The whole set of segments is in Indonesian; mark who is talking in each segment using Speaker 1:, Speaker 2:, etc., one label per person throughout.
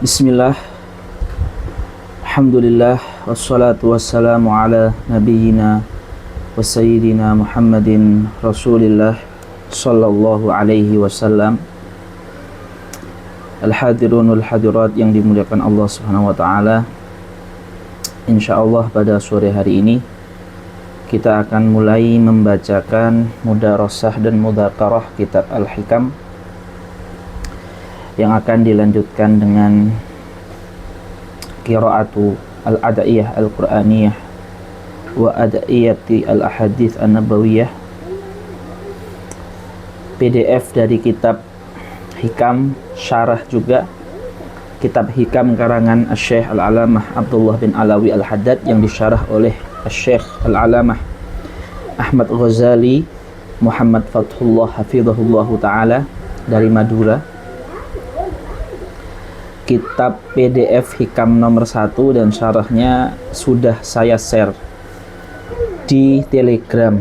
Speaker 1: Bismillah, Alhamdulillah, wassalatu wassalamu ala nabiyyina wa sayyidina Muhammadin Rasulillah sallallahu alaihi wasallam. Al-hadirun wal hadirat yang dimuliakan Allah subhanahu wa ta'ala. InsyaAllah pada sore hari ini kita akan mulai membacakan mudarasah dan mudzakarah kitab Al-Hikam, yang akan dilanjutkan dengan qiraatu al-ada'iyah al-Qur'aniyah wa ada'iyati al-ahadith an-nabawiyah. PDF dari kitab Hikam, syarah juga kitab Hikam karangan Asy-Syaikh Al-Alamah Abdullah bin Alawi Al-Haddad yang disyarah oleh Asy-Syaikh Al-Alamah Ahmad Ghazali Muhammad Fathullah hafizahullah ta'ala dari Madura. Kitab PDF Hikam nomor 1 dan syarahnya sudah saya share di Telegram,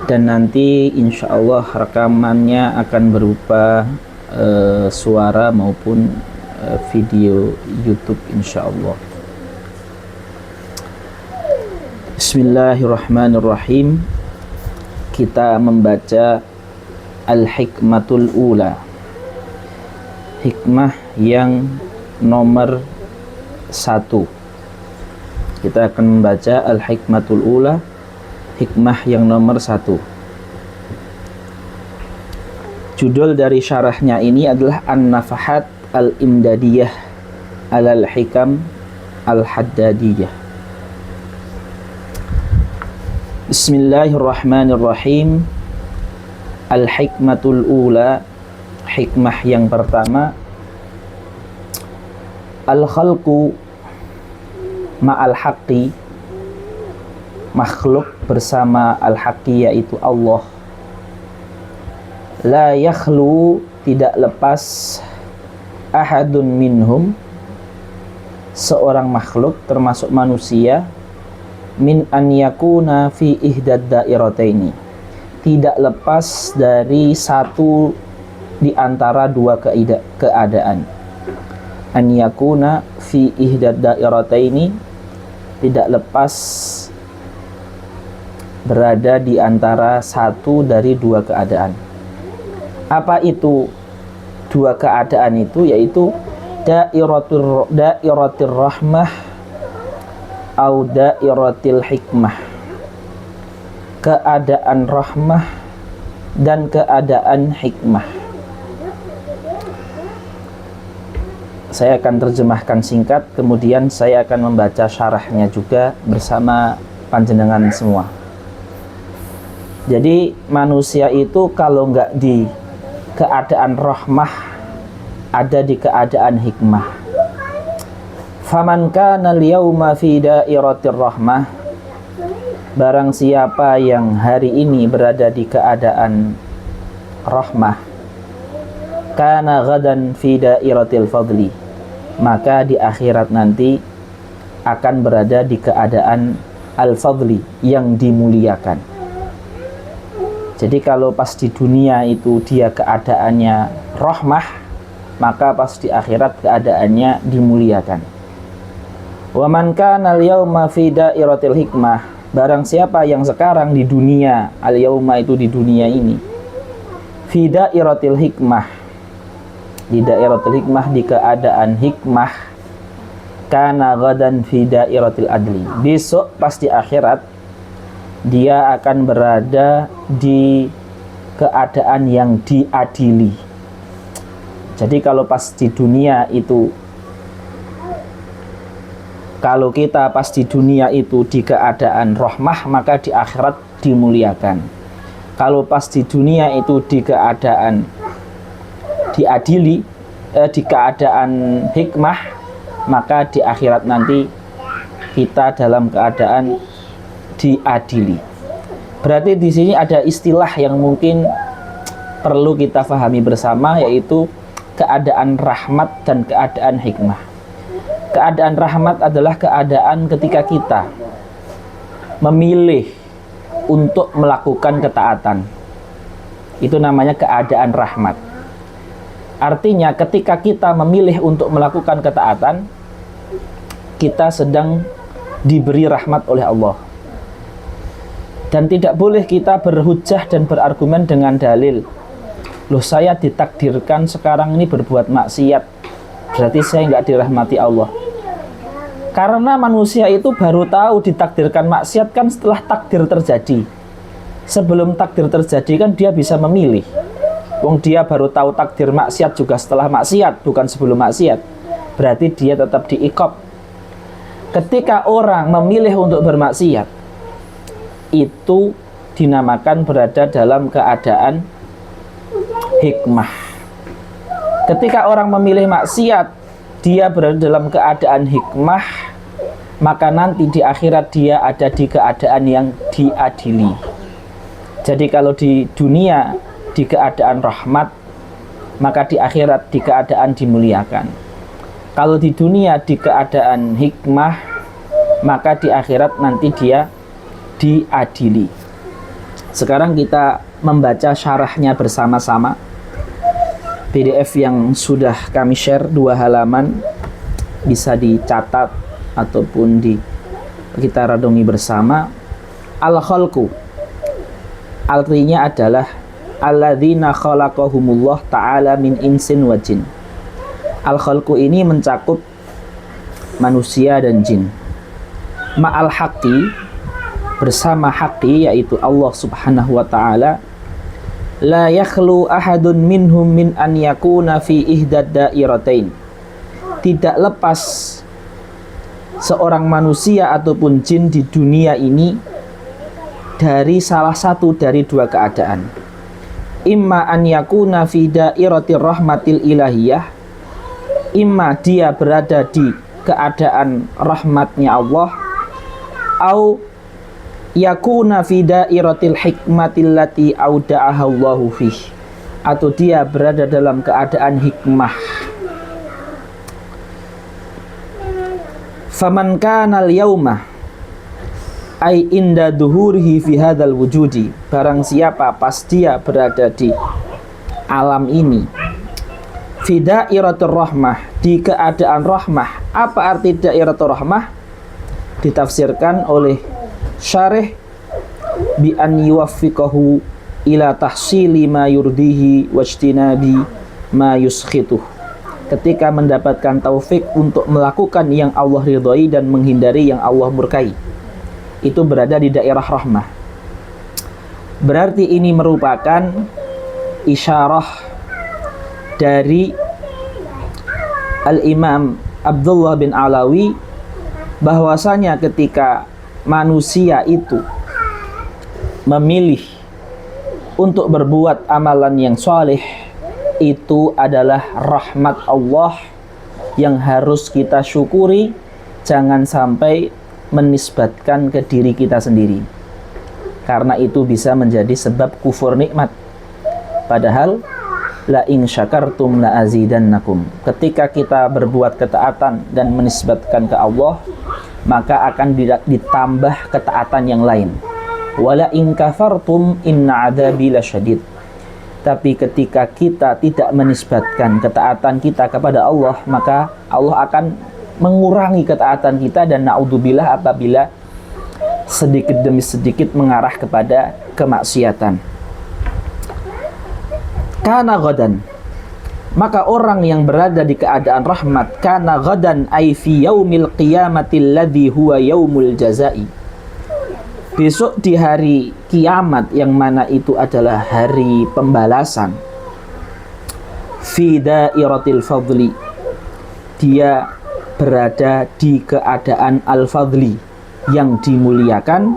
Speaker 1: dan nanti insya Allah rekamannya akan berupa suara maupun video YouTube insya Allah. Bismillahirrahmanirrahim. Kita membaca Al-Hikmatul Ula, hikmah yang nomor 1. Kita akan membaca Al-Hikmatul Ula, hikmah yang nomor 1. Judul dari syarahnya ini adalah An-Nafahat Al-Imdadiyah Al-Hikam Al-Haddadiyah. Bismillahirrahmanirrahim. Al-Hikmatul Ula, hikmah yang pertama. Al-khalqu ma'al haqqi, makhluk bersama al-haqqi yaitu Allah. La yakhlu, tidak lepas, ahadun minhum, seorang makhluk termasuk manusia, min an yakuna fi ihdad dairataini, tidak lepas dari satu di antara dua keadaan. An yakuna fi ihdad dairataini, tidak lepas berada di antara satu dari dua keadaan. Apa itu dua keadaan itu? Yaitu dairatir rahmah au dairatil hikmah, keadaan rahmah dan keadaan hikmah. Saya akan terjemahkan singkat, kemudian saya akan membaca syarahnya juga bersama panjenengan semua. Jadi manusia itu kalau nggak di keadaan rahmah, ada di keadaan hikmah. Faman kana al-yawma fi dairatir rahmah, barang siapa yang hari ini berada di keadaan rahmah, kana ghadan fi dairatil fadli, maka di akhirat nanti akan berada di keadaan al-fadli, yang dimuliakan. Jadi kalau pas di dunia itu dia keadaannya rahmah, maka pas di akhirat keadaannya dimuliakan. Wa man kana al-yawma fi dairatil hikmah, barang siapa yang sekarang di dunia, al-yawma itu di dunia ini, fi dairatil hikmah, di dairatil hikmah, di keadaan hikmah, kana ghadan fi dairatil adli, besok pas di akhirat dia akan berada di keadaan yang diadili. Jadi kalau pas di dunia itu, kalau kita pas di dunia itu di keadaan rahmah, maka di akhirat dimuliakan. Kalau pas di dunia itu di keadaan diadili, di keadaan hikmah, maka di akhirat nanti kita dalam keadaan diadili. Berarti di sini ada istilah yang mungkin perlu kita pahami bersama, yaitu keadaan rahmat dan keadaan hikmah. Keadaan rahmat adalah keadaan ketika kita memilih untuk melakukan ketaatan. Itu namanya keadaan rahmat. Artinya ketika kita memilih untuk melakukan ketaatan, kita sedang diberi rahmat oleh Allah. Dan tidak boleh kita berhujjah dan berargumen dengan dalil, loh saya ditakdirkan sekarang ini berbuat maksiat, berarti saya nggak dirahmati Allah. Karena manusia itu baru tahu ditakdirkan maksiat kan setelah takdir terjadi. Sebelum takdir terjadi kan dia bisa memilih. Wong dia baru tahu takdir maksiat juga setelah maksiat, bukan sebelum maksiat. Berarti dia tetap diiqab. Ketika orang memilih untuk bermaksiat, itu dinamakan berada dalam keadaan hikmah. Ketika orang memilih maksiat, dia berada dalam keadaan hikmah, maka nanti di akhirat dia ada di keadaan yang diadili. Jadi kalau di dunia di keadaan rahmat, maka di akhirat di keadaan dimuliakan. Kalau di dunia di keadaan hikmah, maka di akhirat nanti dia diadili. Sekarang kita membaca syarahnya bersama-sama. PDF yang sudah kami share 2 halaman, bisa dicatat ataupun kita renungi bersama. Al-khalqu, artinya adalah alladzina khalaqahumullah ta'ala min insin wa jin. Al-khalqu ini mencakup manusia dan jin. Ma'al haqqi, bersama haqqi, yaitu Allah subhanahu wa ta'ala. La yakhlu ahadun minhum min an yakuna fi ihdad dairatain. Tidak lepas seorang manusia ataupun jin di dunia ini dari salah satu dari 2 keadaan. Imma an yakuna fi dairatir rahmatil ilahiyah, imma dia berada di keadaan rahmatnya Allah, au yakuna fi dairatil hikmatil lati auda'aha Allahu fih, atau dia berada dalam keadaan hikmah. Faman kana al-yauma ay inda duhurihi fi hadzal wujudi, barang siapa pas dia berada di alam ini, fi dairatur rahmah, di keadaan rahmah. Apa arti dairatur rahmah? Ditafsirkan oleh syarih bi an yuwaffiqahu ila tahsili ma yurdihi wajtinabi ma yuskhituh. Ketika mendapatkan taufik untuk melakukan yang Allah ridhoi dan menghindari yang Allah murkai, itu berada di daerah rahmah. Berarti ini merupakan isyarah dari Al-Imam Abdullah bin Alawi, bahwasanya ketika manusia itu memilih untuk berbuat amalan yang soleh, itu adalah rahmat Allah yang harus kita syukuri. Jangan sampai menisbatkan ke diri kita sendiri, karena itu bisa menjadi sebab kufur nikmat. Padahal la in syakartum la azidannakum, ketika kita berbuat ketaatan dan menisbatkan ke Allah, maka akan ditambah ketaatan yang lain. Wala in kafartum inna adzabi lasyadid. Tapi ketika kita tidak menisbatkan ketaatan kita kepada Allah, maka Allah akan mengurangi ketaatan kita, dan naudzubillah apabila sedikit demi sedikit mengarah kepada kemaksiatan. Kana ghadan, maka orang yang berada di keadaan rahmat, kana ghadan ay fi yaumil qiyamati alladhi huwa yaumul jazai, besok di hari kiamat yang mana itu adalah hari pembalasan. Fi dairatil fadli, dia berada di keadaan al-fadli, yang dimuliakan.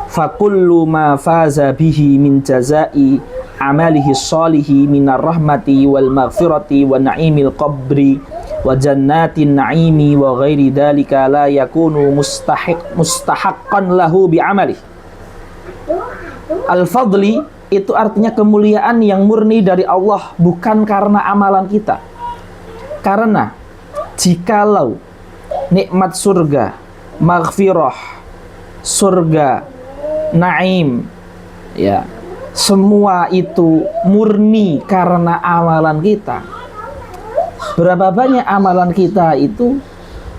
Speaker 1: Fakullu ma faza bihi min jazai amalihi sholihi minar rahmati wal maghfirati wa na'imil qabri wa jannatin na'imi wa ghairi dhalika la yakunu mustahaqqan lahu bi'amalih. Al-fadli itu artinya kemuliaan yang murni dari Allah, bukan karena amalan kita. Karena jikalau nikmat surga, maghfirah, surga, naim, ya, semua itu murni karena amalan kita, Berapa banyak amalan kita itu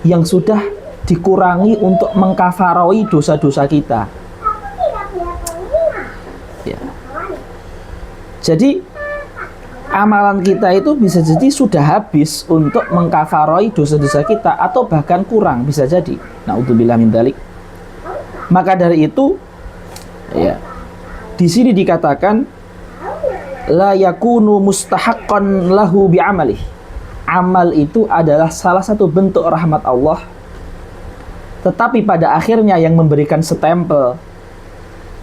Speaker 1: yang sudah dikurangi untuk mengkafaroi dosa-dosa kita. Ya. Jadi amalan kita itu bisa jadi sudah habis untuk mengkafaroi dosa-dosa kita, atau bahkan kurang, bisa jadi. Na'udzubillah min dzalik. Maka dari itu, ya, di sini dikatakan la yakunu mustahaqqan lahu bi'amalih. Amal itu adalah salah satu bentuk rahmat Allah, tetapi pada akhirnya yang memberikan stempel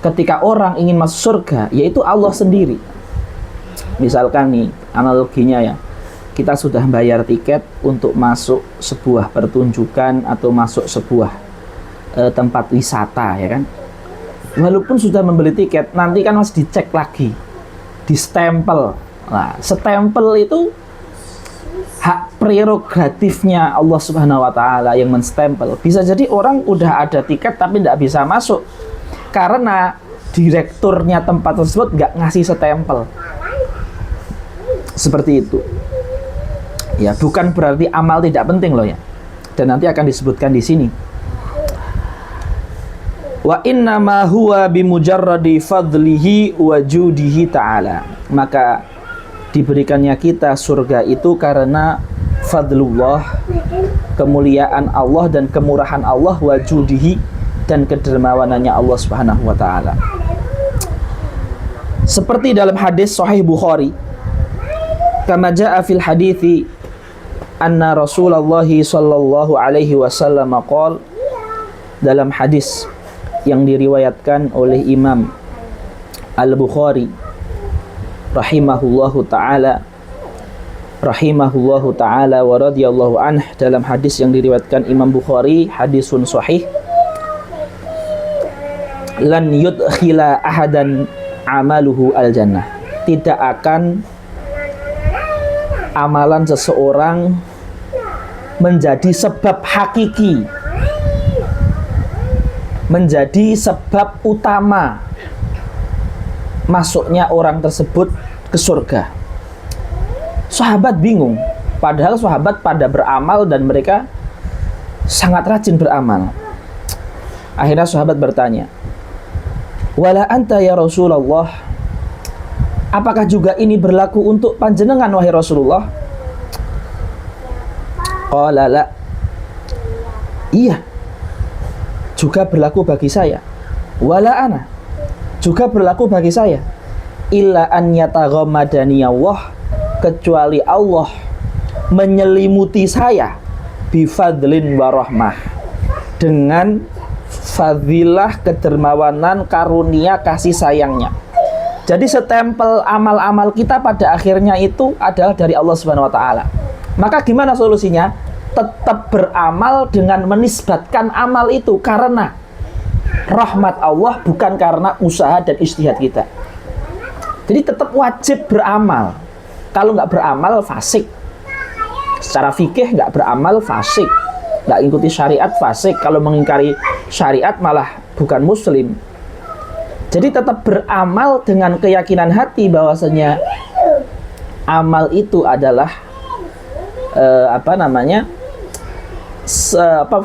Speaker 1: ketika orang ingin masuk surga yaitu Allah sendiri. Misalkan nih, analoginya ya, kita sudah bayar tiket untuk masuk sebuah pertunjukan atau masuk sebuah tempat wisata, ya kan. Walaupun sudah membeli tiket, nanti kan masih dicek lagi, di stempel. Nah, stempel itu hak prerogatifnya Allah Subhanahu wa Ta'ala yang menstempel. Bisa jadi orang udah ada tiket tapi tidak bisa masuk karena direkturnya tempat tersebut nggak ngasih stempel. Seperti itu. Ya, bukan berarti amal tidak penting loh ya. Dan nanti akan disebutkan di sini. Wa innama huwa bimujarradi fadlihi wa judihi ta'ala. Maka diberikannya kita surga itu karena fadlullah, kemuliaan Allah dan kemurahan Allah, wa judihi, dan kedermawanannya Allah Subhanahu wa Ta'ala. Seperti dalam hadis Sahih Bukhari, kama jaa fil hadithi anna Rasulullah sallallahu alaihi wasallam qala, dalam hadis yang diriwayatkan oleh Imam Al-Bukhari rahimahullahu ta'ala wa radhiyallahu anhu, dalam hadis yang diriwayatkan Imam Bukhari, hadisun sahih, lan yudkhila ahadan amaluhu al-jannah, tidak akan amalan seseorang menjadi sebab hakiki, menjadi sebab utama masuknya orang tersebut ke surga. Sahabat bingung, padahal sahabat pada beramal dan mereka sangat rajin beramal. Akhirnya sahabat bertanya, wala anta ya Rasulullah, apakah juga ini berlaku untuk panjenengan wahai Rasulullah? Qala la, iya, juga berlaku bagi saya. Wala ana, juga berlaku bagi saya. Illa an yataghammadani Allah, kecuali Allah menyelimuti saya bifadlin wa rahmah, dengan fadilah, kedermawanan, karunia, kasih sayangnya. Jadi stempel amal-amal kita pada akhirnya itu adalah dari Allah Subhanahu wa Ta'ala. Maka gimana solusinya? Tetap beramal dengan menisbatkan amal itu karena rahmat Allah, bukan karena usaha dan ijtihad kita. Jadi tetap wajib beramal. Kalau nggak beramal, fasik. Secara fikih nggak beramal, fasik. Nggak ikuti syariat, fasik. Kalau mengingkari syariat malah bukan muslim. Jadi tetap beramal dengan keyakinan hati bahwasanya amal itu adalah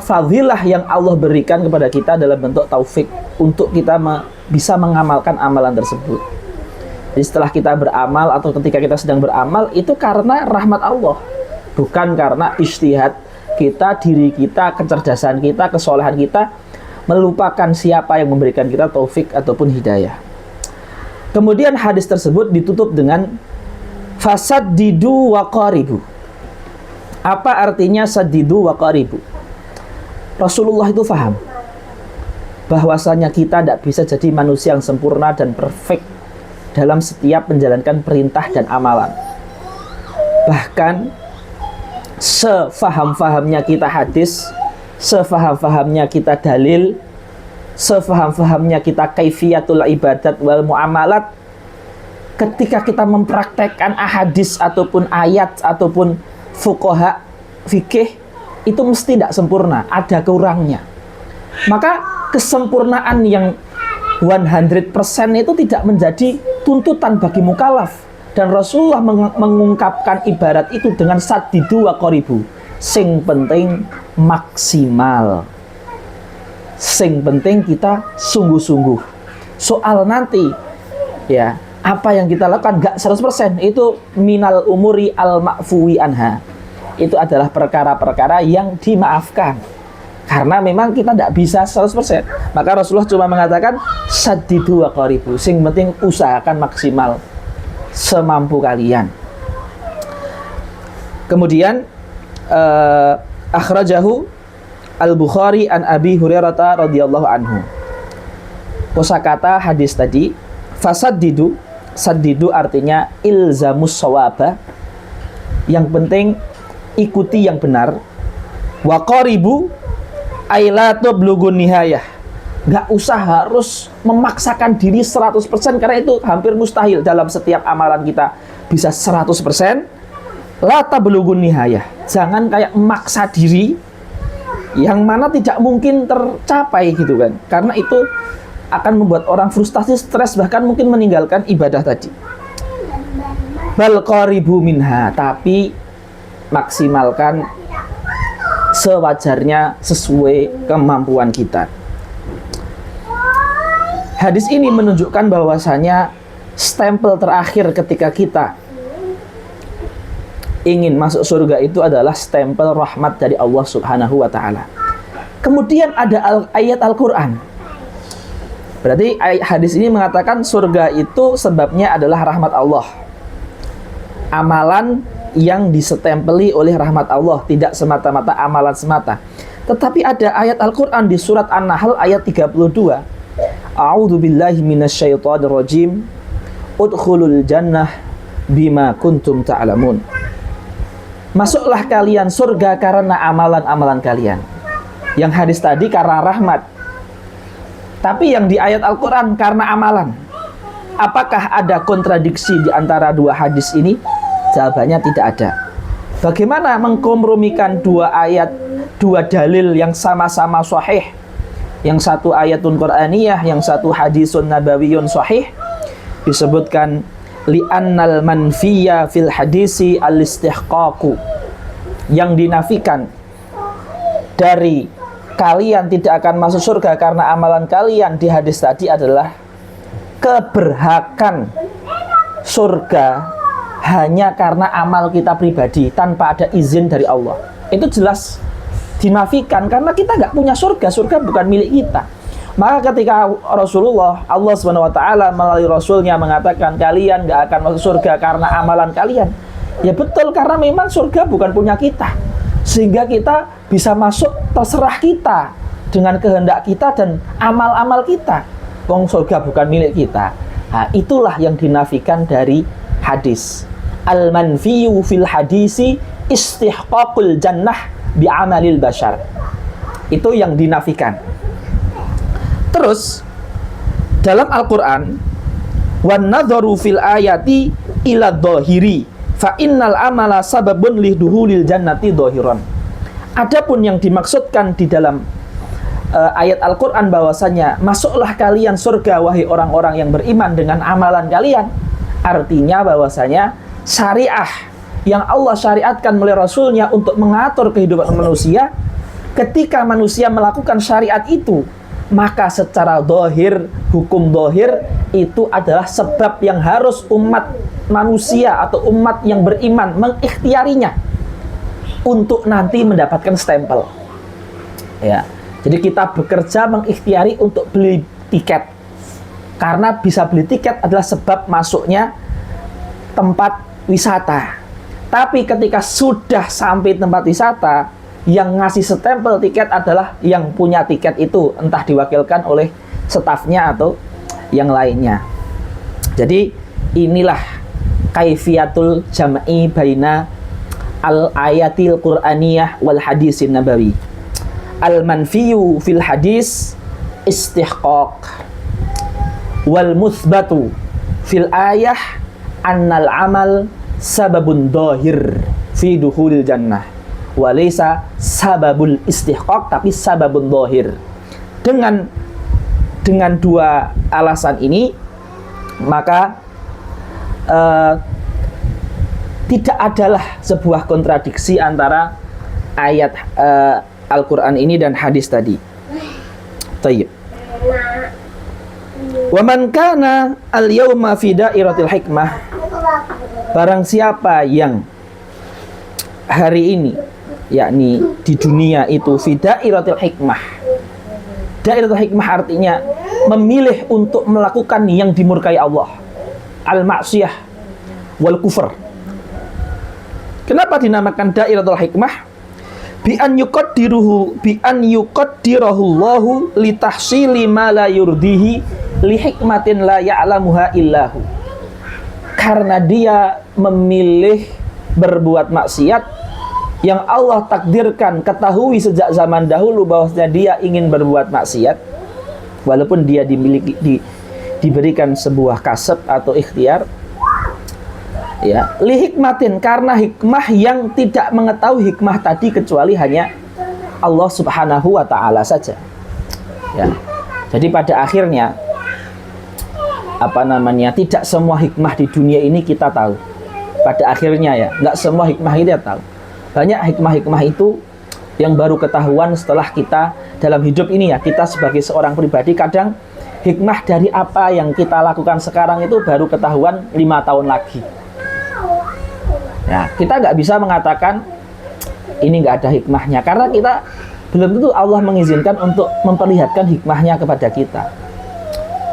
Speaker 1: fadilah yang Allah berikan kepada kita dalam bentuk taufik untuk kita bisa mengamalkan amalan tersebut. Jadi setelah kita beramal atau ketika kita sedang beramal, itu karena rahmat Allah, bukan karena ijtihad kita, diri kita, kecerdasan kita, kesolehan kita, melupakan siapa yang memberikan kita taufik ataupun hidayah. Kemudian hadis tersebut ditutup dengan fasaddidu wa qaribu. Apa artinya saddidu wa qaribu? Rasulullah itu faham bahwasanya kita tidak bisa jadi manusia yang sempurna dan perfect dalam setiap menjalankan perintah dan amalan. Bahkan sefaham-fahamnya kita hadis, sefaham-fahamnya kita dalil, sefaham-fahamnya kita kaifiyatul ibadat wal muamalat, ketika kita mempraktekkan ahadis ataupun ayat ataupun fuqaha fikih, itu mesti tidak sempurna, ada kurangnya. Maka kesempurnaan yang 100% itu tidak menjadi tuntutan bagi mukallaf Dan Rasulullah mengungkapkan ibarat itu dengan saddidu wa qaribu. Sing penting maksimal. Sing penting kita sungguh-sungguh. Soal nanti ya, apa yang kita lakukan gak 100%, itu minal umuri al ma'fuwi anha. Itu adalah perkara-perkara yang dimaafkan. Karena memang kita tidak bisa 100%. Maka Rasulullah cuma mengatakan saddidu wa qaribu. Sing penting usahakan maksimal semampu kalian. Kemudian akhrajahu Al-Bukhari an Abi Hurairah radhiyallahu anhu. Kosakata hadis tadi fasaddidu, saddidu artinya ilzamus shawaba. Yang penting ikuti yang benar. Wa qaribu ay la tublughun nihayah. Gak usah harus memaksakan diri 100%, karena itu hampir mustahil dalam setiap amalan kita bisa 100%. La tablughun nihayah. Jangan kayak memaksa diri yang mana tidak mungkin tercapai gitu kan. Karena itu akan membuat orang frustasi, stres, bahkan mungkin meninggalkan ibadah tadi. Bal qaribu minha, tapi maksimalkan sewajarnya sesuai kemampuan kita. Hadis ini menunjukkan bahwasanya stempel terakhir ketika kita ingin masuk surga itu adalah stempel rahmat dari Allah Subhanahu wa ta'ala. Kemudian ada ayat Al-Quran. Berarti hadis ini mengatakan surga itu sebabnya adalah rahmat Allah. Amalan yang disestempeli oleh rahmat Allah, tidak semata-mata amalan semata. Tetapi ada ayat Al-Quran di surat An-Nahl ayat 32. A'udzu billahi minasyaitonir rajim. Udkhulul jannah bima kuntum ta'lamun. Masuklah kalian surga karena amalan-amalan kalian. Yang hadis tadi karena rahmat. Tapi yang di ayat Al-Quran karena amalan. Apakah ada kontradiksi di antara dua hadis ini? Jawabannya tidak ada. Bagaimana mengkompromikan dua ayat, dua dalil yang sama-sama sahih? Yang satu ayatun Qur'aniyah, yang satu hadisun nabawiyun sahih. Disebutkan li'annal manfiya fil hadisi al-istihqaqu. Yang dinafikan dari kalian tidak akan masuk surga karena amalan kalian di hadis tadi adalah keberhakan surga hanya karena amal kita pribadi tanpa ada izin dari Allah. Itu jelas dinafikan karena kita nggak punya surga. Surga bukan milik kita. Maka ketika Rasulullah, Allah SWT melalui Rasulnya mengatakan kalian nggak akan masuk surga karena amalan kalian, ya betul, karena memang surga bukan punya kita. Sehingga kita bisa masuk terserah kita dengan kehendak kita dan amal-amal kita. Wong surga bukan milik kita. Nah, itulah yang dinafikan dari hadis. Al-manfiyu fil hadisi istihqaqul jannah bi'amalil bashar. Itu yang dinafikan. Terus dalam Al-Quran, wan nadharu fil ayati ila dhahiri fa innal amala sababun liduhulil jannati dhahiran. Adapun yang dimaksudkan di dalam ayat Al-Quran bahwasanya masuklah kalian surga wahai orang-orang yang beriman dengan amalan kalian, artinya bahwasanya syariah yang Allah syariatkan melalui Rasulnya untuk mengatur kehidupan manusia, ketika manusia melakukan syariat itu, maka secara dohir, hukum dohir itu adalah sebab yang harus umat manusia atau umat yang beriman mengikhtiarinya untuk nanti mendapatkan stempel. Ya, jadi kita bekerja mengikhtiari untuk beli tiket, karena bisa beli tiket adalah sebab masuknya tempat wisata. Tapi ketika sudah sampai tempat wisata, yang ngasih stempel tiket adalah yang punya tiket itu, entah diwakilkan oleh stafnya atau yang lainnya. Jadi inilah kaifiyatul jam'i baina al-ayatil qur'aniyah wal hadisin nabawi. Al-manfiyu fil hadis istihqaq, wal muthbatu fil ayah annal amal sababun dohir fi duhulil jannah, walaysa sababul istihqaq, tapi sababun dohir. Dengan dua alasan ini, maka tidak adalah sebuah kontradiksi antara ayat Al-Quran ini dan hadis tadi. Tayyib. Wa man kana al-yawma fi dairatil hikmah, barang siapa yang hari ini, yakni di dunia itu fi dairatil hikmah. Dairatul hikmah artinya memilih untuk melakukan yang dimurkai Allah, al-ma'siyah wal kufur. Kenapa dinamakan dairatul hikmah? Bi an yuqaddirahu Allahu li tahsili ma la yurdihi li hikmatin la ya'lamuha illahu. Karena dia memilih berbuat maksiat yang Allah takdirkan, ketahui sejak zaman dahulu bahwasanya dia ingin berbuat maksiat, walaupun dia diberikan sebuah kasab atau ikhtiar, ya, li hikmatin, karena hikmah yang tidak mengetahui hikmah tadi kecuali hanya Allah Subhanahu wa ta'ala saja, ya. Jadi pada akhirnya tidak semua hikmah di dunia ini kita tahu. Pada akhirnya ya, nggak semua hikmah kita tahu. Banyak hikmah-hikmah itu yang baru ketahuan setelah kita dalam hidup ini ya. Kita sebagai seorang pribadi kadang hikmah dari apa yang kita lakukan sekarang itu baru ketahuan 5 tahun lagi. Ya, kita nggak bisa mengatakan ini nggak ada hikmahnya, karena kita belum tentu Allah mengizinkan untuk memperlihatkan hikmahnya kepada kita.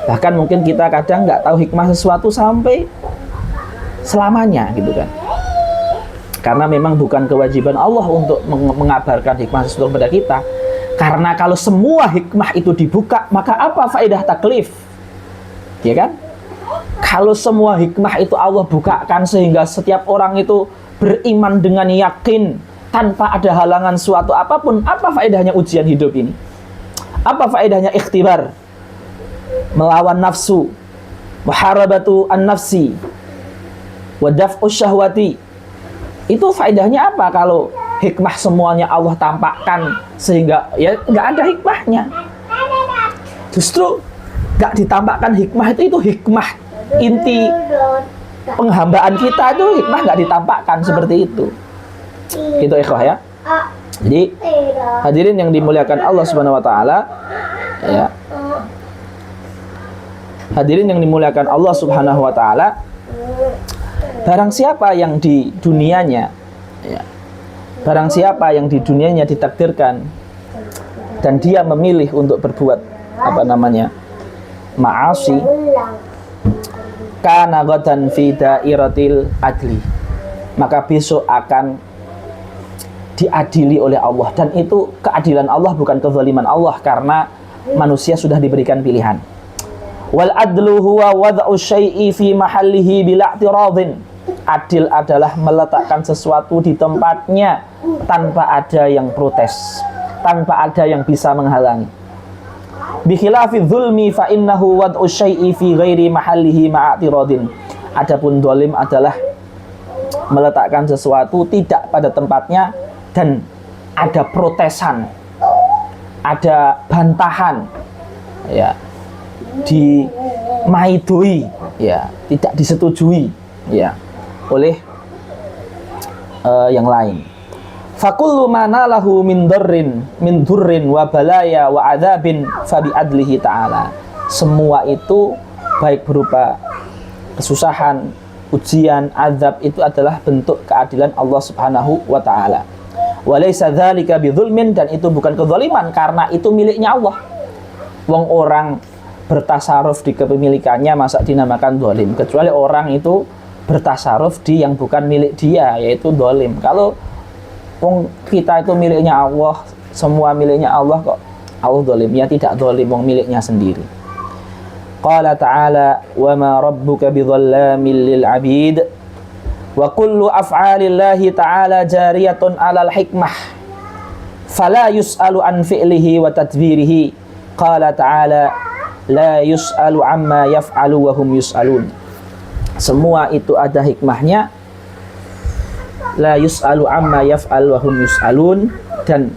Speaker 1: Bahkan mungkin kita kadang nggak tahu hikmah sesuatu sampai selamanya gitu kan. Karena memang bukan kewajiban Allah untuk mengabarkan hikmah sesuatu kepada kita. Karena kalau semua hikmah itu dibuka, maka apa faedah taklif? Ya kan? Kalau semua hikmah itu Allah bukakan sehingga setiap orang itu beriman dengan yakin tanpa ada halangan suatu apapun, apa faedahnya ujian hidup ini? Apa faedahnya ikhtibar? Melawan nafsu, muharabatu an-nafsi, wa daf'u syahwati. Itu faedahnya apa kalau hikmah semuanya Allah tampakkan sehingga ya nggak ada hikmahnya? Justru nggak ditampakkan hikmah itu hikmah inti penghambaan kita itu, hikmah nggak ditampakkan seperti itu. Gitu ikhwah ya. Jadi hadirin yang dimuliakan Allah Subhanahu wa taala, ya. Hadirin yang dimuliakan Allah Subhanahu wa taala, barang siapa yang di dunianya, ya, barang siapa yang di dunianya ditakdirkan dan dia memilih untuk berbuat ma'asi, kana ghadan fi dairatil adli, maka besok akan diadili oleh Allah. Dan itu keadilan Allah, bukan kezaliman Allah, karena manusia sudah diberikan pilihan. Wal adlu huwa wad'u syai'i fi mahallihi bila i'tiradin. Adil adalah meletakkan sesuatu di tempatnya tanpa ada yang protes, tanpa ada yang bisa menghalangi. Bi khilafi dzulmi fa innahu wad'u syai'i fi ghairi mahallihi ma'atiradin. Adapun zalim adalah meletakkan sesuatu tidak pada tempatnya dan ada protesan, ada bantahan, ya, dimaidoi, ya, tidak disetujui, ya, oleh yang lain. Fakullu manalahu min durrin wa balaya wa adzabin fa bi adlihi ta'ala. Semua itu baik berupa kesusahan, ujian, azab, itu adalah bentuk keadilan Allah Subhanahu wa taala. Wa laisa dzalika bidzulmin, dan itu bukan kezaliman karena itu miliknya Allah. Wong orang bertasaruf di kepemilikannya masa dinamakan zalim, kecuali orang itu bertasaruf di yang bukan milik dia, yaitu zalim. Kalau wong kita itu miliknya Allah, semua miliknya Allah, kok Allah zalim? Ya tidak zalim, wong miliknya sendiri. Qala ta'ala wa ma rabbuka bidzallamin lil 'abid wa kullu af'alillahi ta'ala jariyatun 'alal hikmah fala yus'alu an fi'lihi wa tadbirihi. Qala ta'ala la yus'alu amma yaf'alu wa hum yus'alun. Semua itu ada hikmahnya. La yus'alu amma yaf'al wa hum yus'alun. Dan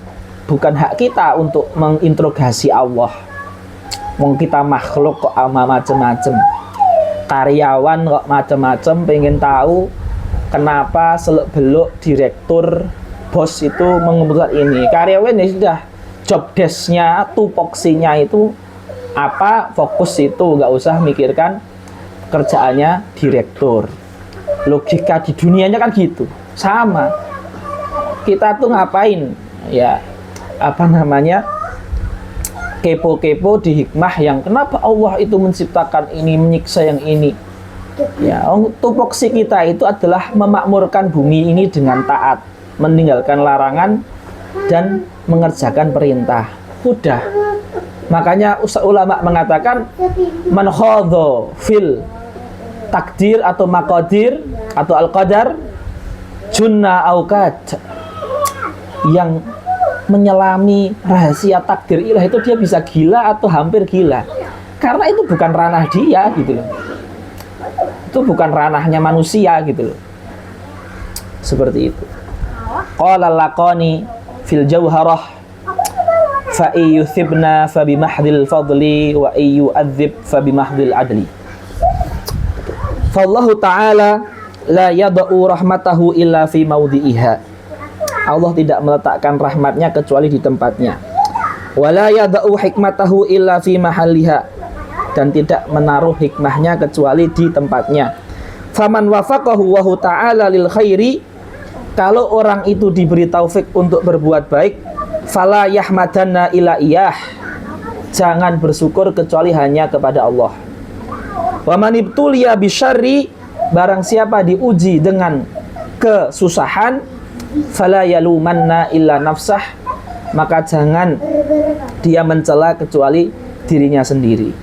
Speaker 1: bukan hak kita untuk menginterogasi Allah. Wong kita makhluk kok ama macem-macem, karyawan kok macem-macem, pengen tahu kenapa seluk-beluk direktur bos itu mengumpulkan ini. Karyawan ya sudah job desk-nya, tupoksinya itu apa, fokus itu, nggak usah mikirkan kerjaannya direktur. Logika di dunianya kan gitu. Sama. Kita tuh ngapain? Ya, apa namanya? Kepo-kepo di hikmah yang kenapa Allah itu menciptakan ini, menyiksa yang ini. Ya, tupoksi kita itu adalah memakmurkan bumi ini dengan taat, meninggalkan larangan dan mengerjakan perintah. Udah. Makanya ulama mengatakan man khadha fil takdir atau maqadir atau al-qadar junna aukad, yang menyelami rahasia takdir ilah itu dia bisa gila atau hampir gila, karena itu bukan ranah dia gitu loh, itu bukan ranahnya manusia gitu loh. Seperti itu. Qala laqani fil jawharah fa iyuthibna fa bimahdil fadli wa iyu'adzib fa bimahdil adli. Fallahu ta'ala la yada'u rahmatahu illa fi mawdi'iha. Allah tidak meletakkan rahmatnya kecuali di tempatnya. Wala yada'u hikmatahu illa fi mahalliha, dan tidak menaruh hikmahnya kecuali di tempatnya. Faman wafaqahu wa ta'ala lil khairi, kalau orang itu diberi taufik untuk berbuat baik, fala yahmadanna ila iyah, jangan bersyukur kecuali hanya kepada Allah. Wa man ibtuliya bisyarri, barang siapa diuji dengan kesusahan, fala yalumanna illa nafsah, maka jangan dia mencela kecuali dirinya sendiri.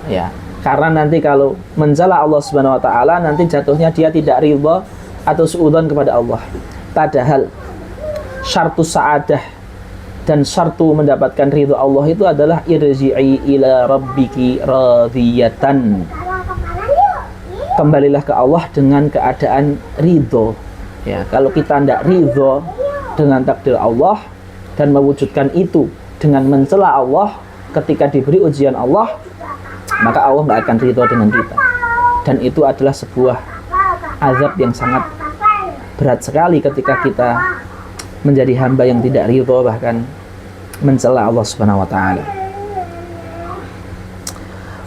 Speaker 1: Ya, karena nanti kalau mencela Allah Subhanahu wa taala, nanti jatuhnya dia tidak ridha atau suudzon kepada Allah. Padahal syartus sa'adah dan syartu mendapatkan ridha Allah itu adalah irji'i ila rabbiki radiyatan. Kembalilah ke Allah dengan keadaan ridho. Ya, kalau kita tidak ridho dengan takdir Allah dan mewujudkan itu dengan mencela Allah ketika diberi ujian Allah, maka Allah nggak akan ridho dengan kita. Dan itu adalah sebuah azab yang sangat berat sekali ketika kita menjadi hamba yang tidak ridho, bahkan mencela Allah Subhanahu wa taala.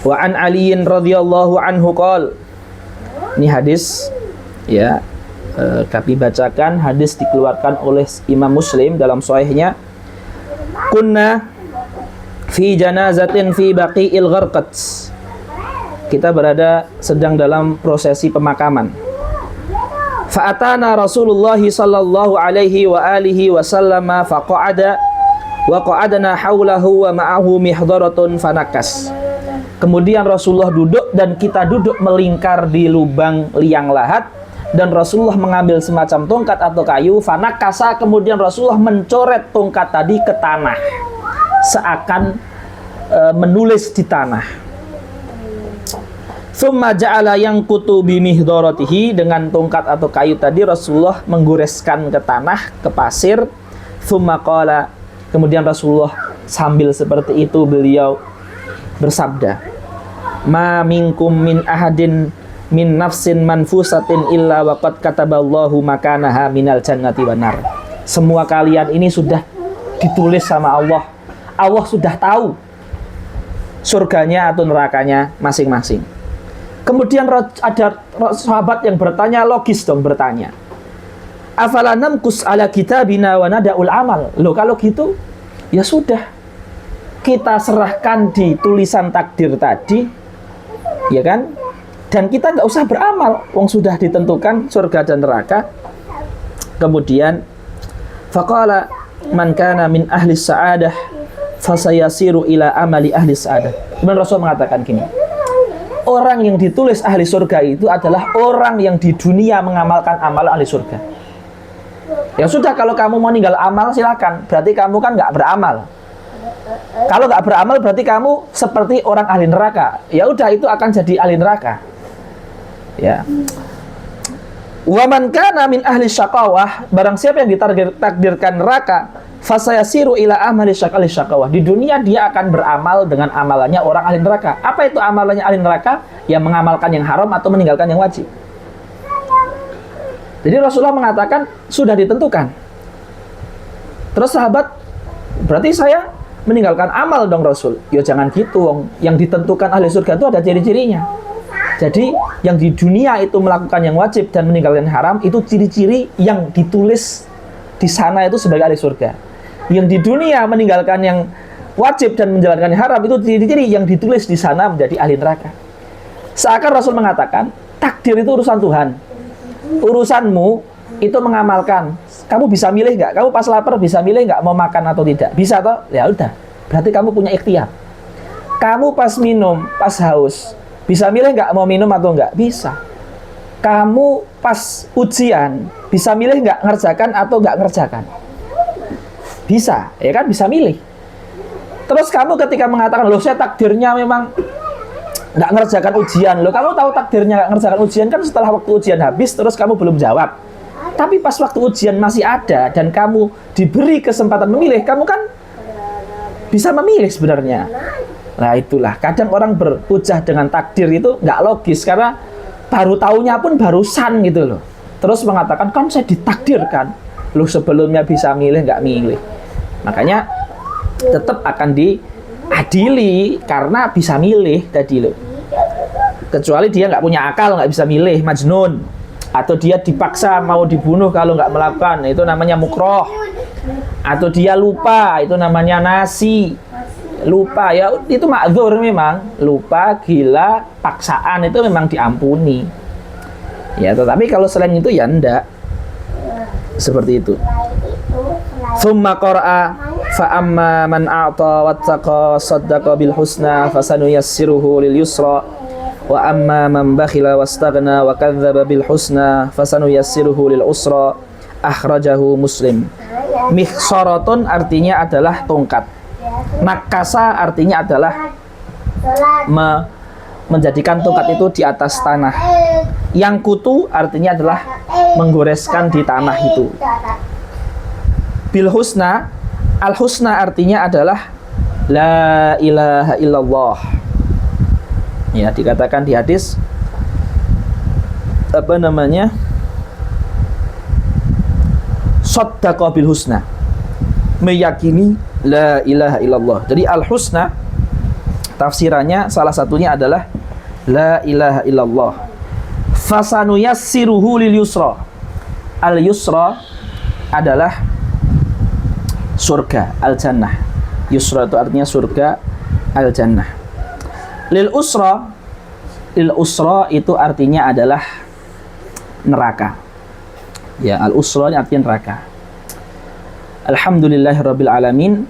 Speaker 1: Wa an Aliin radhiyallahu anhu qol. Ini hadis, ya, kami bacakan hadis dikeluarkan oleh Imam Muslim dalam sahihnya. Kunna fi janazatin fi baqi'il gharqat, kita berada sedang dalam prosesi pemakaman. Fa'atana Rasulullah sallallahu alaihi wa alihi wasallama faqa'ada wa qa'adna haulahu wa ma'ahu mihdaratun fanakas. Kemudian Rasulullah duduk dan kita duduk melingkar di lubang liang lahat, dan Rasulullah mengambil semacam tongkat atau kayu, fanakasa, kemudian Rasulullah mencoret tongkat tadi ke tanah, seakan menulis di tanah. Tsumma ja'ala yanqutu bi mihdharatihi, dengan tongkat atau kayu tadi Rasulullah menggoreskan ke tanah, ke pasir. Tsumma qala, kemudian Rasulullah sambil seperti itu beliau bersabda, ma minkum min ahadin min nafsin manfusatin illa waqad kataballahu makanaha minal jannati wanar. Semua kalian ini sudah ditulis sama Allah. Allah sudah tahu surganya atau nerakanya masing-masing. Kemudian ada sahabat yang bertanya, logis dong bertanya, afala namkus ala kitabina wa nada'ul amal. Loh, kalau gitu ya sudah, kita serahkan di tulisan takdir tadi, ya kan? Dan kita nggak usah beramal, wong sudah ditentukan surga dan neraka. Kemudian faqala man kana min ahli sa'adah fasayasiru ila amali ahli sa'adah. Kemudian Rasul mengatakan gini, orang yang ditulis ahli surga itu adalah orang yang di dunia mengamalkan amal ahli surga. Ya sudah, kalau kamu mau ninggal amal silakan, berarti kamu kan nggak beramal. Kalau nggak beramal berarti kamu seperti orang ahli neraka. Ya udah, itu akan jadi ahli neraka. Ya. Wa man kana min ahli syaqawah, barang siapa yang ditakdirkan neraka, fasayasiru ila amali syaqawah. Di dunia dia akan beramal dengan amalannya orang ahli neraka. Apa itu amalannya ahli neraka? Yang mengamalkan yang haram atau meninggalkan yang wajib. Jadi Rasulullah mengatakan sudah ditentukan. Terus sahabat, berarti saya meninggalkan amal dong Rasul. Ya jangan gitu, yang ditentukan ahli surga itu ada ciri-cirinya. Jadi yang di dunia itu melakukan yang wajib dan meninggalkan haram, itu ciri-ciri yang ditulis di sana itu sebagai ahli surga. Yang di dunia meninggalkan yang wajib dan menjalankan yang haram, itu ciri-ciri yang ditulis di sana menjadi ahli neraka. Seakan Rasul mengatakan, takdir itu urusan Tuhan. Urusanmu itu mengamalkan. Kamu bisa milih nggak? Kamu pas lapar bisa milih nggak mau makan atau tidak? Bisa toh? Ya udah. Berarti kamu punya ikhtiar. Kamu pas minum, pas haus, bisa milih nggak mau minum atau nggak? Bisa. Kamu pas ujian, bisa milih nggak ngerjakan atau nggak ngerjakan? Bisa, ya kan? Bisa milih. Terus kamu ketika mengatakan, loh saya takdirnya memang nggak ngerjakan ujian. Loh kamu tahu takdirnya nggak ngerjakan ujian kan setelah waktu ujian habis, terus kamu belum jawab. Tapi pas waktu ujian masih ada dan kamu diberi kesempatan memilih, kamu kan bisa memilih sebenarnya. Nah itulah, kadang orang berhujah dengan takdir itu nggak logis, karena baru taunya pun barusan gitu loh. Terus mengatakan, kan saya ditakdirkan. Loh sebelumnya bisa milih, nggak milih. Makanya tetap akan diadili karena bisa milih tadi loh. Kecuali dia nggak punya akal, nggak bisa milih, majnun. Atau dia dipaksa mau dibunuh kalau nggak melakukan, itu namanya mukroh. Atau dia lupa, itu namanya nasi. Lupa ya itu ma'dzur memang, lupa, gila, paksaan itu memang diampuni. Ya, tetapi kalau selain itu ya enggak. Seperti itu. Tsumma qara'a fa amma man a'ta wattaqa saddaqa bil husna fasanuyassiruhu lil yusra wa amma man bakhila wastaghna wa kadzdzaba bil husna fasanuyassiruhu lil usra. Akhrajahu Muslim. Mikhsaratun artinya adalah tongkat. Nakasa artinya adalah menjadikan tongkat itu di atas tanah. Yang kutu artinya adalah menggoreskan di tanah itu. Bil husna, al husna artinya adalah la ilaha illallah. Ya, dikatakan di hadis apa namanya? Shaddaqa bil husna. Meyakini la ilaha illallah. Jadi al-husna tafsirannya salah satunya adalah la ilaha illallah. Fasanuyassiruhu lil yusra. Al-yusra adalah surga, al-jannah. Yusra itu artinya surga, al-jannah. Lil usra itu artinya adalah neraka. Ya, al-usra ini artinya neraka. Alhamdulillahirabbil alamin.